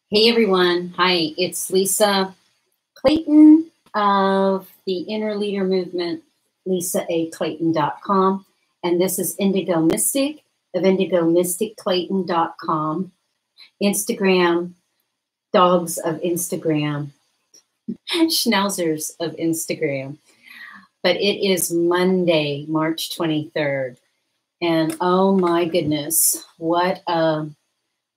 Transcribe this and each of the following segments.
Hey everyone. Hi, it's Lisa Clayton of the Inner Leader Movement, lisaclayton.com. And this is Indigo Mystic of indigomysticclayton.com. Instagram, dogs of Instagram, schnauzers of Instagram. But it is Monday, March 23rd. And oh my goodness, what a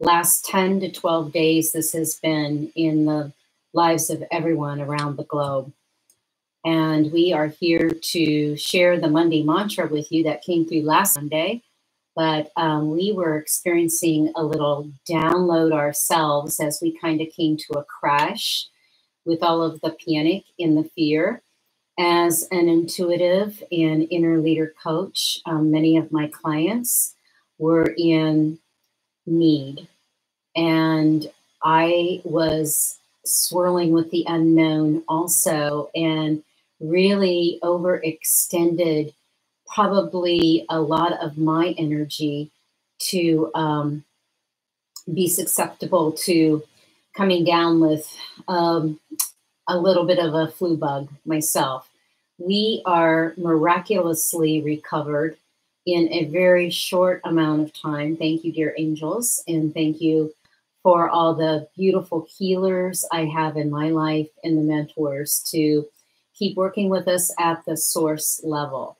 last 10 to 12 days this has been in the lives of everyone around the globe. And we are here to share the Monday mantra with you that came through last Monday. But we were experiencing a little download ourselves as we kind of came to a crash with all of the panic and the fear. As an intuitive and inner leader coach, many of my clients were in need. And I was swirling with the unknown also, and really overextended probably a lot of my energy to be susceptible to coming down with a little bit of a flu bug myself. We are miraculously recovered in a very short amount of time. Thank you, dear angels, and thank you for all the beautiful healers I have in my life and the mentors to keep working with us at the source level.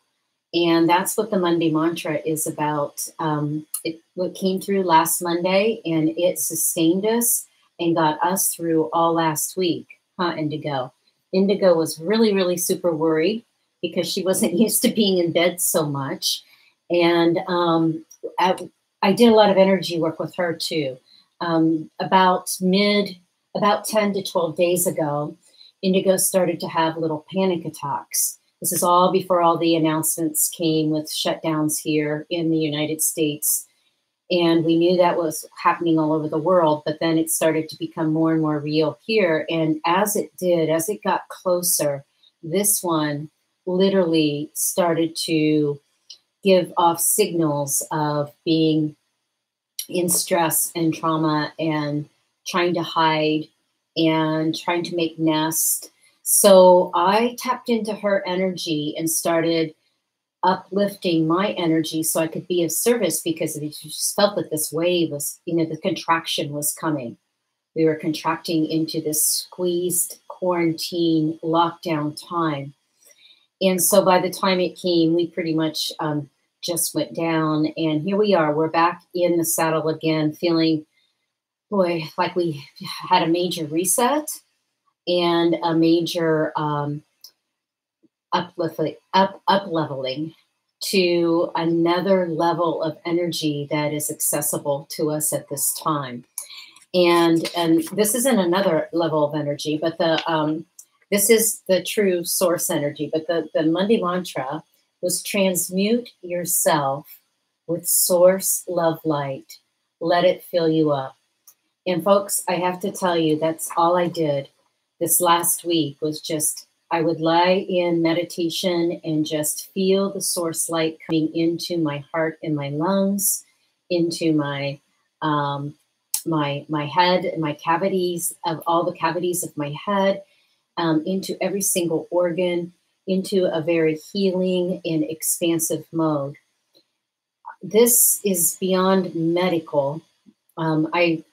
And that's what the Monday mantra is about. What came through last Monday, and it sustained us and got us through all last week, huh, Indigo? Indigo was really, really super worried because she wasn't used to being in bed so much. And I did a lot of energy work with her too. About 10 to 12 days ago, Indigo started to have little panic attacks. This is all before all the announcements came with shutdowns here in the United States. And we knew that was happening all over the world, but then it started to become more and more real here. And as it got closer, this one literally started to give off signals of being in stress and trauma and trying to hide and trying to make nest. So I tapped into her energy and started uplifting my energy so I could be of service, because I just felt that this wave was, the contraction was coming. We were contracting into this squeezed quarantine lockdown time. And so by the time it came, we pretty much just went down, and here we are. We're back in the saddle again, feeling, boy, like we had a major reset and a major up-leveling to another level of energy that is accessible to us at this time. And this isn't another level of energy, but this is the true source energy. But the Monday mantra was transmute yourself with source love light. Let it fill you up. And folks, I have to tell you, that's all I did this last week was just, I would lie in meditation and just feel the source light coming into my heart and my lungs, into my my head and my cavities, of all the cavities of my head, into every single organ, into a very healing and expansive mode. This is beyond medical. I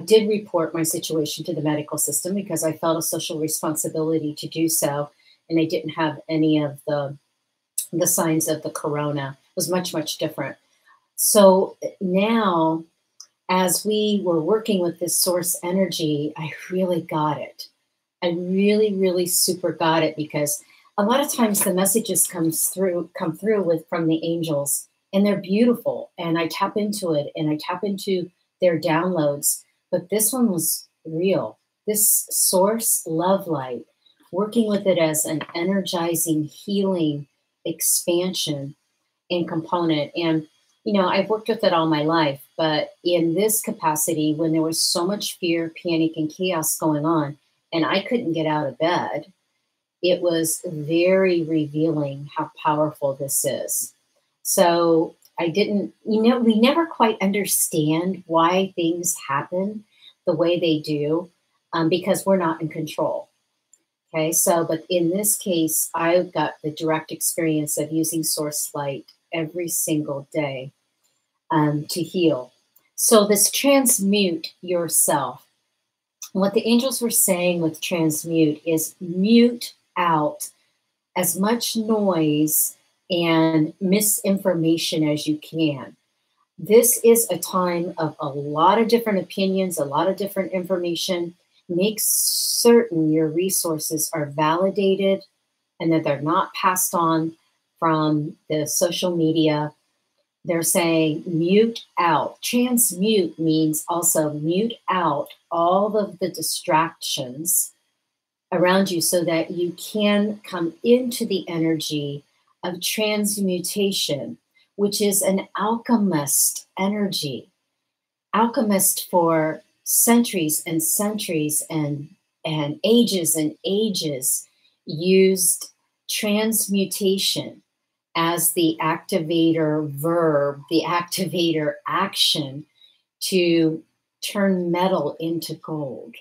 did report my situation to the medical system because I felt a social responsibility to do so, and I didn't have any of the signs of the corona. It was much, much different. So now, as we were working with this source energy, I really got it. I really, really super got it, because a lot of times the messages come through from the angels, and they're beautiful, and I tap into it, and I tap into their downloads. But this one was real. This source love light, working with it as an energizing, healing expansion and component. And I've worked with it all my life, but in this capacity, when there was so much fear, panic, and chaos going on, and I couldn't get out of bed, it was very revealing how powerful this is. So I didn't, we never quite understand why things happen, the way they do because we're not in control. Okay, so, but in this case, I got the direct experience of using source light every single day to heal. So this transmute yourself. What the angels were saying with transmute is mute out as much noise and misinformation as you can. This is a time of a lot of different opinions, a lot of different information. Make certain your resources are validated and that they're not passed on from the social media. They're saying mute out. Transmute means also mute out all of the distractions around you so that you can come into the energy of transmutation, which is an alchemist energy. Alchemist for centuries and centuries and ages used transmutation as the activator verb, the activator action to turn metal into gold.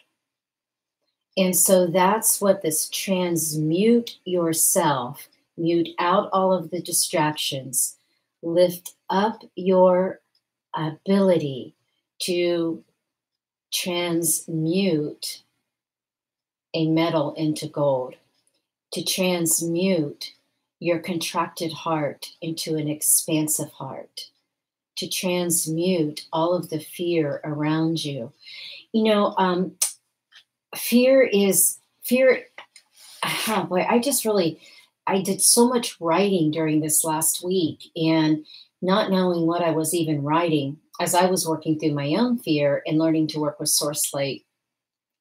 And so that's what this transmute yourself, mute out all of the distractions, lift up your ability to transmute a metal into gold, to transmute your contracted heart into an expansive heart, to transmute all of the fear around you. You know, fear. Oh boy, I did so much writing during this last week, and not knowing what I was even writing as I was working through my own fear and learning to work with source light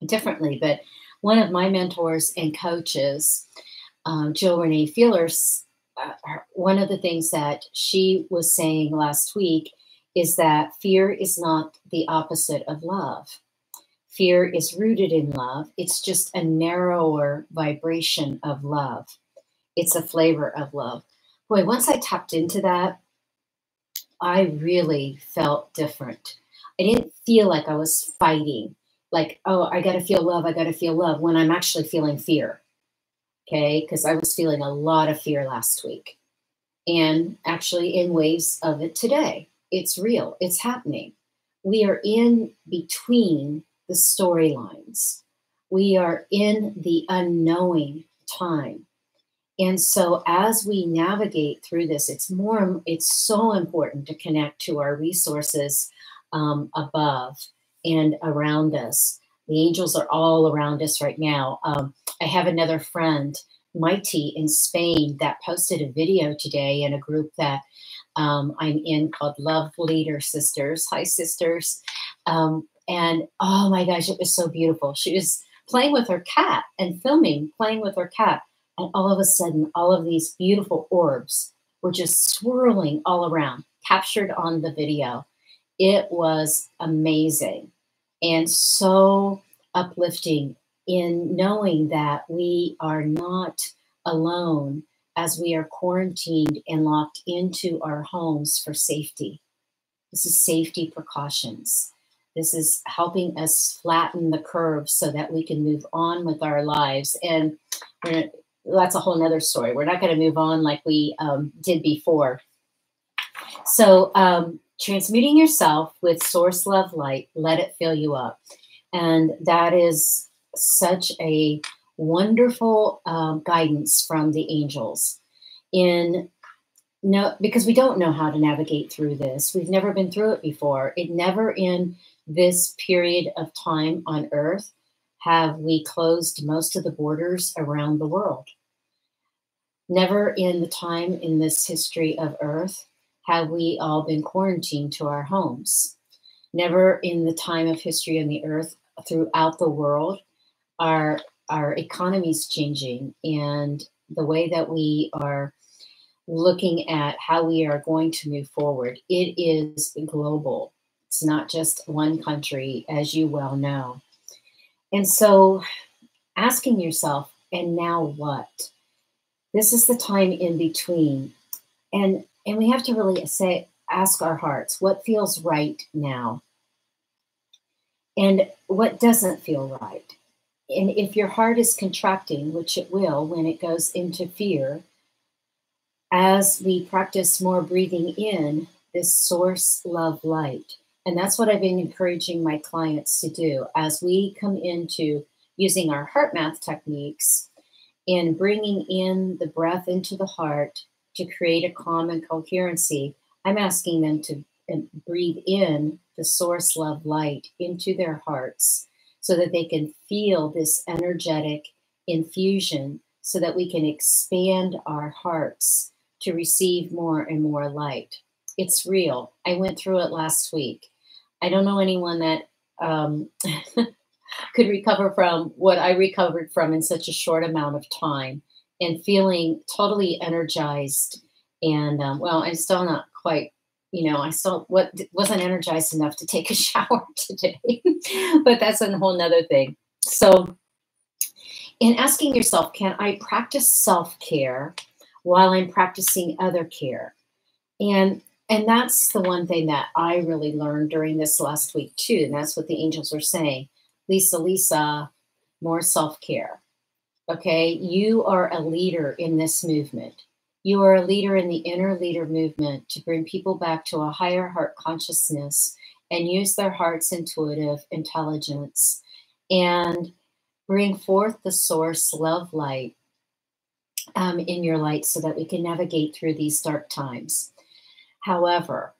differently. But one of my mentors and coaches, Jill Renee Feelers, one of the things that she was saying last week is that fear is not the opposite of love. Fear is rooted in love. It's just a narrower vibration of love. It's a flavor of love. Boy, once I tapped into that, I really felt different. I didn't feel like I was fighting, like, oh, I got to feel love, when I'm actually feeling fear. Okay, because I was feeling a lot of fear last week. And actually in waves of it today. It's real, it's happening. We are in between the storylines. We are in the unknowing time. And so as we navigate through this, it's so important to connect to our resources above and around us. The angels are all around us right now. I have another friend, Mighty in Spain, that posted a video today in a group that I'm in called Love Leader Sisters. Hi, sisters. And oh my gosh, it was so beautiful. She was playing with her cat and filming, playing with her cat. And all of a sudden, all of these beautiful orbs were just swirling all around, captured on the video. It was amazing and so uplifting in knowing that we are not alone as we are quarantined and locked into our homes for safety. This is safety precautions. This is helping us flatten the curve so that we can move on with our lives. And that's a whole nother story. We're not going to move on like we did before. So transmuting yourself with source love light, let it fill you up. And that is such a wonderful guidance from the angels because we don't know how to navigate through this. We've never been through it before. It never in this period of time on Earth have we closed most of the borders around the world. Never in the time in this history of Earth have we all been quarantined to our homes. Never in the time of history on the Earth throughout the world are our economies changing and the way that we are looking at how we are going to move forward. It is global. It's not just one country, as you well know. And so asking yourself, and now what? This is the time in between. And we have to really ask our hearts, what feels right now? and what doesn't feel right. And if your heart is contracting, which it will when it goes into fear, as we practice more breathing in this source love light. And that's what I've been encouraging my clients to do as we come into using our HeartMath techniques and bringing in the breath into the heart to create a calm and coherency. I'm asking them to breathe in the source love light into their hearts so that they can feel this energetic infusion so that we can expand our hearts to receive more and more light. It's real. I went through it last week. I don't know anyone that could recover from what I recovered from in such a short amount of time, and feeling totally energized. And well, I'm still not quite, I still wasn't energized enough to take a shower today, but that's a whole nother thing. So in asking yourself, can I practice self-care while I'm practicing other care? And that's the one thing that I really learned during this last week too. And that's what the angels were saying. Lisa, more self-care. Okay. You are a leader in this movement. You are a leader in the inner leader movement to bring people back to a higher heart consciousness and use their heart's intuitive intelligence and bring forth the source love light in your light so that we can navigate through these dark times. However,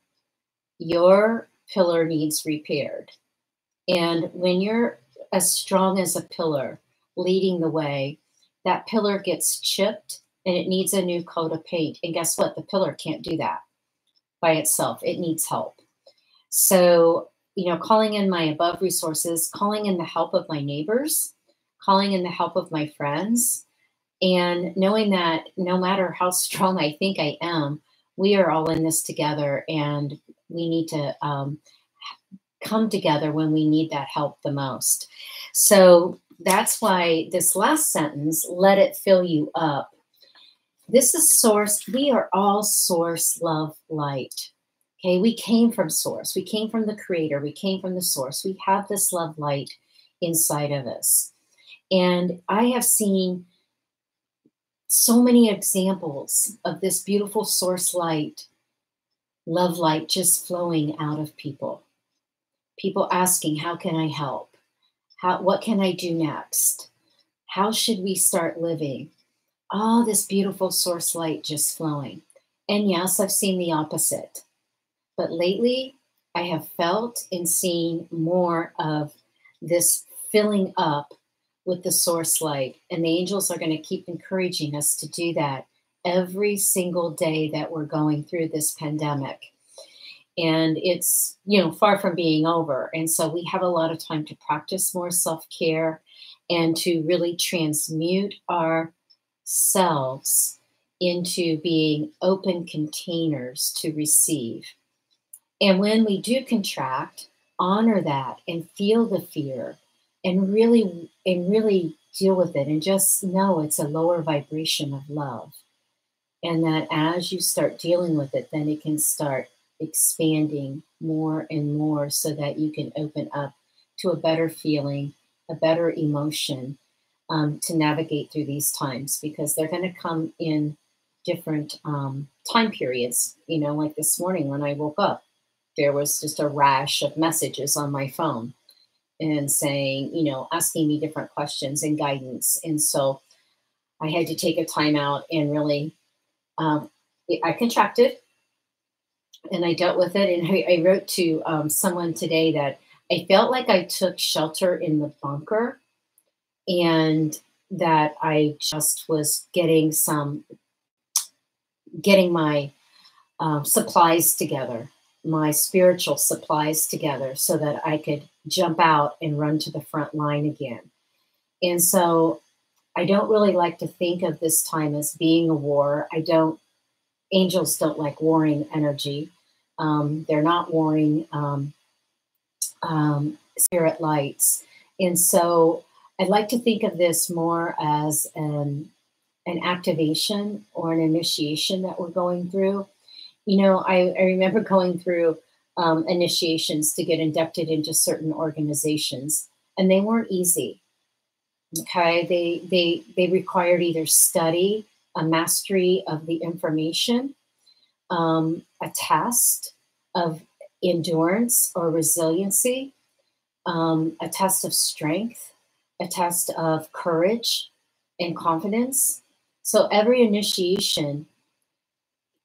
your pillar needs repaired. And when you're as strong as a pillar leading the way, that pillar gets chipped and it needs a new coat of paint. And guess what? The pillar can't do that by itself. It needs help. So, calling in my above resources, calling in the help of my neighbors, calling in the help of my friends, and knowing that no matter how strong I think I am, we are all in this together, and we need to come together when we need that help the most. So that's why this last sentence, let it fill you up. This is source. We are all source love light. Okay, we came from source. We came from the creator. We came from the source. We have this love light inside of us. And I have seen so many examples of this beautiful source light, love light just flowing out of people. People asking, how can I help? What can I do next? How should we start living? All this beautiful source light just flowing. And yes, I've seen the opposite. But lately, I have felt and seen more of this filling up with the source light. And the angels are going to keep encouraging us to do that every single day that we're going through this pandemic. And it's, far from being over. And so we have a lot of time to practice more self-care and to really transmute ourselves into being open containers to receive. And when we do contract, honor that and feel the fear and really deal with it, and just know it's a lower vibration of love. And that as you start dealing with it, then it can start expanding more and more so that you can open up to a better feeling, a better emotion to navigate through these times, because they're going to come in different time periods. Like this morning when I woke up, there was just a rash of messages on my phone and saying, asking me different questions and guidance. And so I had to take a time out and really, I contracted and I dealt with it. And I wrote to someone today that I felt like I took shelter in the bunker, and that I just was getting my supplies together, my spiritual supplies together, so that I could jump out and run to the front line again. And so I don't really like to think of this time as being a war. Angels don't like warring energy. They're not warring spirit lights. And so I'd like to think of this more as an activation or an initiation that we're going through. I remember going through initiations to get inducted into certain organizations, and they weren't easy. Okay, they required either study, a mastery of the information, a test of endurance or resiliency, a test of strength, a test of courage and confidence. So every initiation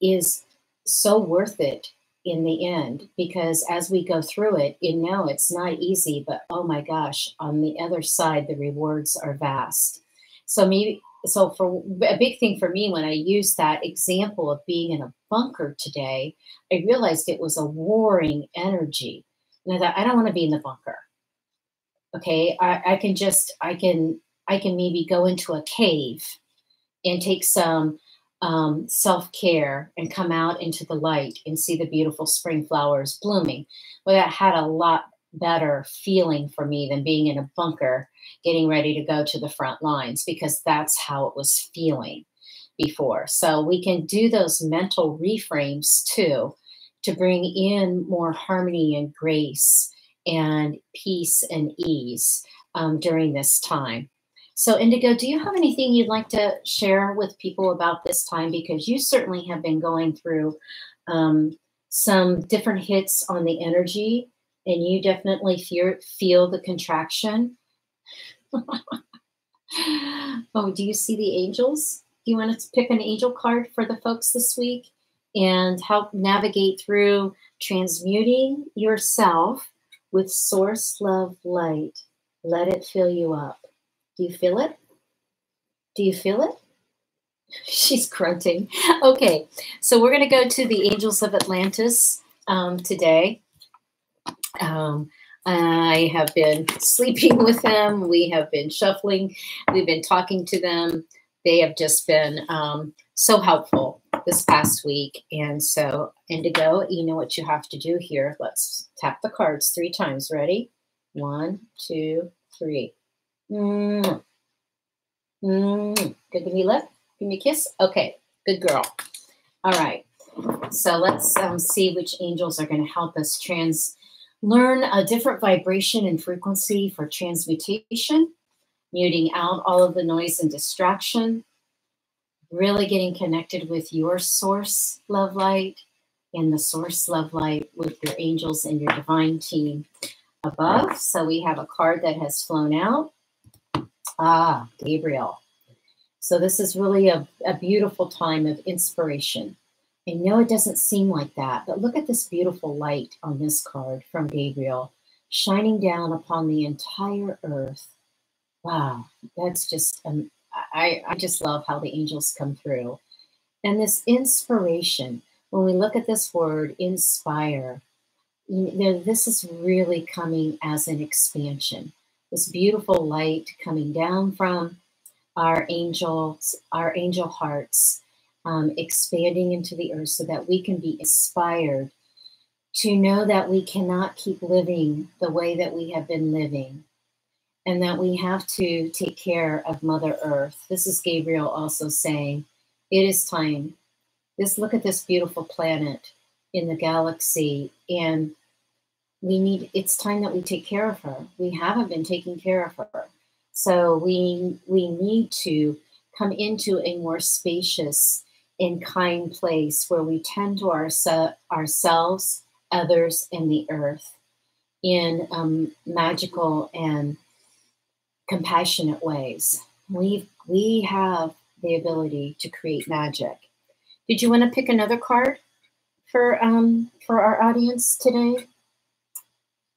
is so worth it in the end, because as we go through it, you know, it's not easy, but oh my gosh, on the other side, the rewards are vast. So for a big thing for me, when I used that example of being in a bunker today, I realized it was a warring energy. And I thought, I don't want to be in the bunker. Okay, I can maybe go into a cave and take some self-care and come out into the light and see the beautiful spring flowers blooming. Well, that had a lot better feeling for me than being in a bunker getting ready to go to the front lines, because that's how it was feeling before. So we can do those mental reframes too, to bring in more harmony and grace and peace and ease during this time. So Indigo, do you have anything you'd like to share with people about this time? Because you certainly have been going through some different hits on the energy, and you definitely feel the contraction. Oh, do you see the angels? Do you want to pick an angel card for the folks this week and help navigate through transmuting yourself with source love light? Let it fill you up. Do you feel it? Do you feel it? She's grunting. Okay, so we're going to go to the Angels of Atlantis today. I have been sleeping with them. We have been shuffling. We've been talking to them. They have just been so helpful this past week. And so, Indigo, you know what you have to do here. Let's tap the cards 3 times. Ready? 1, 2, 3. Good. Give me a lip. Give me a kiss. Okay. Good girl. All right. So let's see which angels are going to help us learn a different vibration and frequency for transmutation, muting out all of the noise and distraction, really getting connected with your source love light and the source love light with your angels and your divine team above. So we have a card that has flown out. Ah, Gabriel. So this is really a beautiful time of inspiration. I know it doesn't seem like that, but look at this beautiful light on this card from Gabriel, shining down upon the entire earth. Wow, that's just, I just love how the angels come through. And this inspiration, when we look at this word, inspire, this is really coming as an expansion. This beautiful light coming down from our angel hearts, expanding into the earth so that we can be inspired to know that we cannot keep living the way that we have been living, and that we have to take care of Mother Earth. This is Gabriel also saying, it is time. Look at this beautiful planet in the galaxy, and it's time that we take care of her. We haven't been taking care of her. So we need to come into a more spacious and kind place where we tend to ourselves, others, and the earth in magical and compassionate ways. We have the ability to create magic. Did you want to pick another card for our audience today?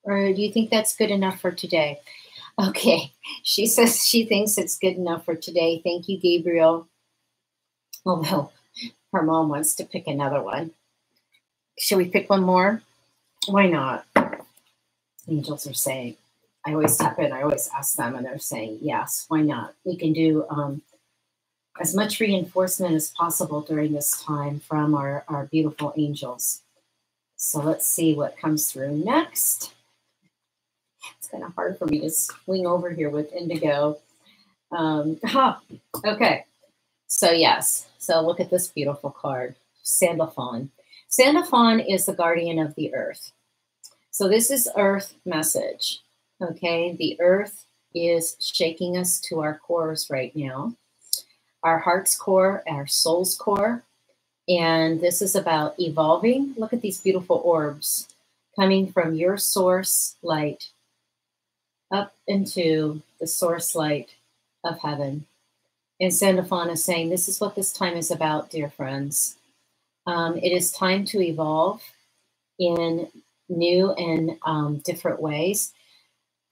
Or do you think that's good enough for today? Okay, she says she thinks it's good enough for today. Thank you, Gabriel. Although her mom wants to pick another one. Should we pick one more? Why not? Angels are saying, I always tap in, I always ask them, and they're saying, yes, why not? We can do as much reinforcement as possible during this time from our beautiful angels. So let's see what comes through next. It's kind of hard for me to swing over here with Indigo. Okay. So yes. So look at this beautiful card, Sandalphon. Sandalphon is the guardian of the earth. So this is Earth message, okay? The Earth is shaking us to our cores right now, our heart's core, our soul's core. And this is about evolving. Look at these beautiful orbs coming from your source light up into the source light of heaven. And Sandafon is saying, this is what this time is about, dear friends. It is time to evolve in new and different ways.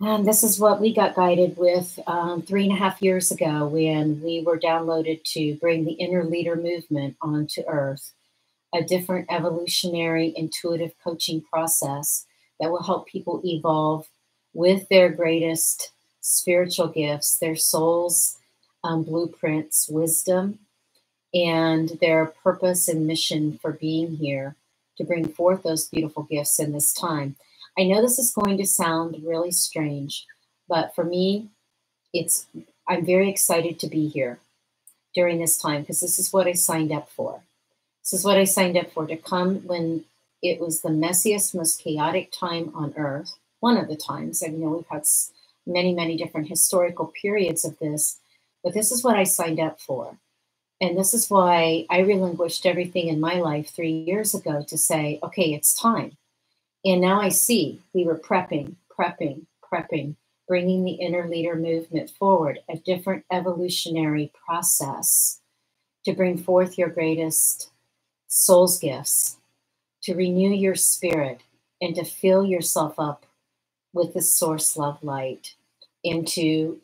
And this is what we got guided with 3.5 years ago when we were downloaded to bring the inner leader movement onto Earth, a different evolutionary intuitive coaching process that will help people evolve with their greatest spiritual gifts, their soul's blueprints, wisdom, and their purpose and mission for being here to bring forth those beautiful gifts in this time. I know this is going to sound really strange, but for me, I'm very excited to be here during this time because this is what I signed up for. This is what I signed up for, to come when it was the messiest, most chaotic time on Earth. One of the times. I know we've had many, many different historical periods of this, but this is what I signed up for. And this is why I relinquished everything in my life 3 years ago to say, okay, it's time. And now I see we were prepping, bringing the inner leader movement forward, a different evolutionary process to bring forth your greatest soul's gifts, to renew your spirit, and to fill yourself up with the source love light, and to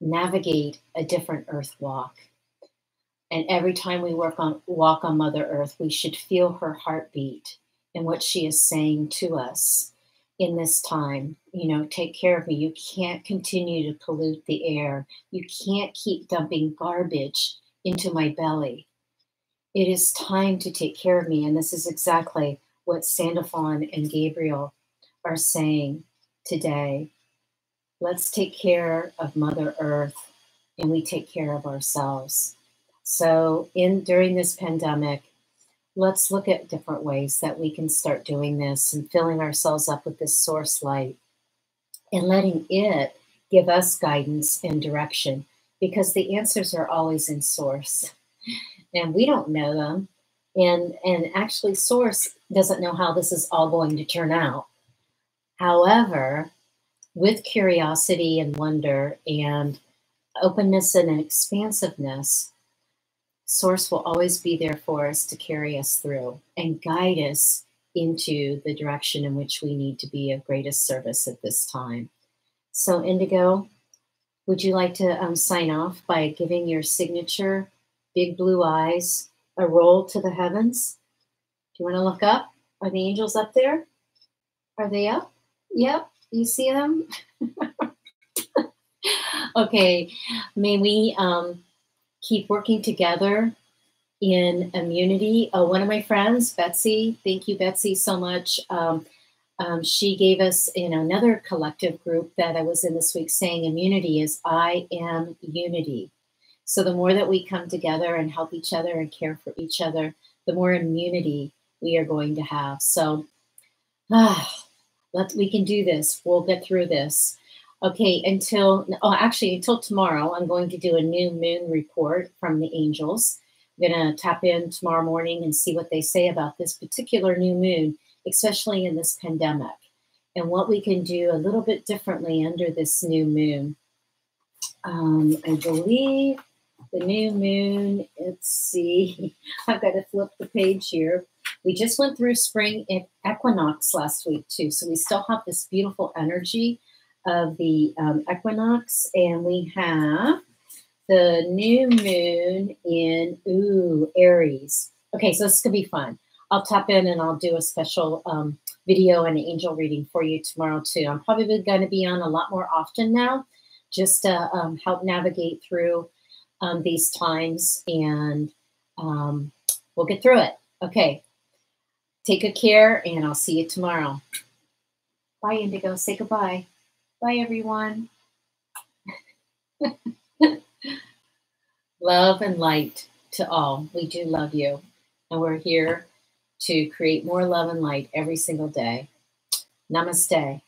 navigate a different earth walk. And every time we walk on Mother Earth, we should feel her heartbeat and what she is saying to us in this time. You know, take care of me. You can't continue to pollute the air. You can't keep dumping garbage into my belly. It is time to take care of me. And this is exactly what Sandafon and Gabriel are saying today. Let's take care of Mother Earth, and we take care of ourselves. So during this pandemic, let's look at different ways that we can start doing this and filling ourselves up with this source light and letting it give us guidance and direction, because the answers are always in source and we don't know them. And actually source doesn't know how this is all going to turn out. However, with curiosity and wonder and openness and expansiveness, source will always be there for us to carry us through and guide us into the direction in which we need to be of greatest service at this time. So Indigo, would you like to sign off by giving your signature big blue eyes a roll to the heavens? Do you want to look up? Are the angels up there? Are they up? Yep. You see them? Okay. May we keep working together in immunity. One of my friends, Betsy, thank you, Betsy, so much. She gave us another collective group that I was in this week saying immunity is I am unity. So the more that we come together and help each other and care for each other, the more immunity we are going to have. So we can do this. We'll get through this. Okay, until tomorrow, I'm going to do a new moon report from the angels. I'm going to tap in tomorrow morning and see what they say about this particular new moon, especially in this pandemic, and what we can do a little bit differently under this new moon. I believe the new moon, let's see, I've got to flip the page here. We just went through spring equinox last week too, so we still have this beautiful energy of the equinox, and we have the new moon in Aries. Okay, so this could be fun. I'll tap in and I'll do a special video and angel reading for you tomorrow too. I'm probably going to be on a lot more often now, just to help navigate through these times, and we'll get through it. Okay, take good care, and I'll see you tomorrow. Bye, Indigo. Say goodbye. Bye, everyone. Love and light to all. We do love you. And we're here to create more love and light every single day. Namaste.